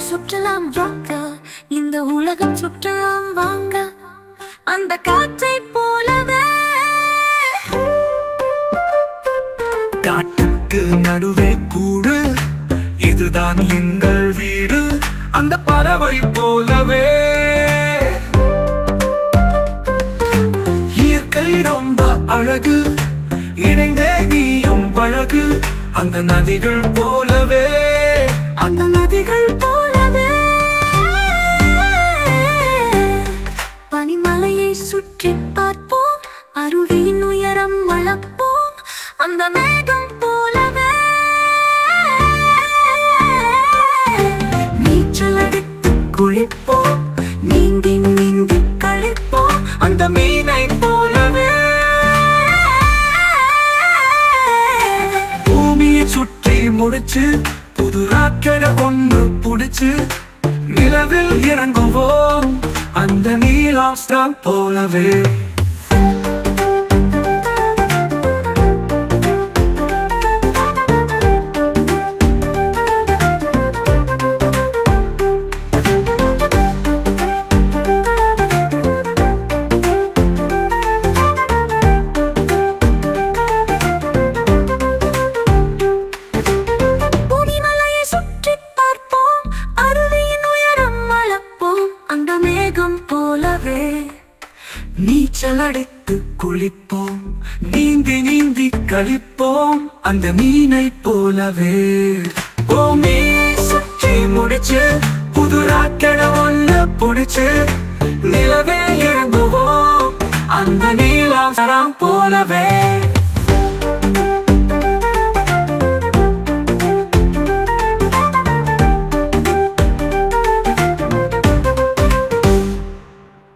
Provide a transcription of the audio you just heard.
சுற்றலாம் வாங்க, இந்த உலகம் சுற்றலாம் வாங்க, அந்த காற்றை போலவே. காட்டுக்கு நடுவே கூடு, இதுதான் எங்கள் வீடு, அந்த பறவை போலவே. இயற்கை ரொம்ப அழகு, இணைந்தே நீயும் பழகு, அந்த நதிகள் போலவே, அந்த நதிகள் போலவே. பனிமலையை சுற்றி பார்ப்போம், அருவியின் உயரம் வளர்ப்போம், அந்த மேகம் போலவே. நீச்சல் அடித்து குளிப்போம், நீந்தி நீந்தி கழிப்போம், அந்த மீனை போலவே. பூமியை சுற்றி முடிச்சு புது ராக்கெட ஒன்று புடிச்சு நிலவில் இறங்குவோம், அந்த நீல் ஆம்ஸ்ட்ராங் போலவே. நீச்சல் அடித்து குளிப்போம், நீந்தி நீந்தி கழிப்போம், அந்த மீனை போலவே. பூமி சுற்றி முடிச்சு புது ராக்கெட ஒன்று புடிச்சு நிலவே இறங்குவோம், அந்த நீல் ஆம்ஸ்ட்ராங் போலவே.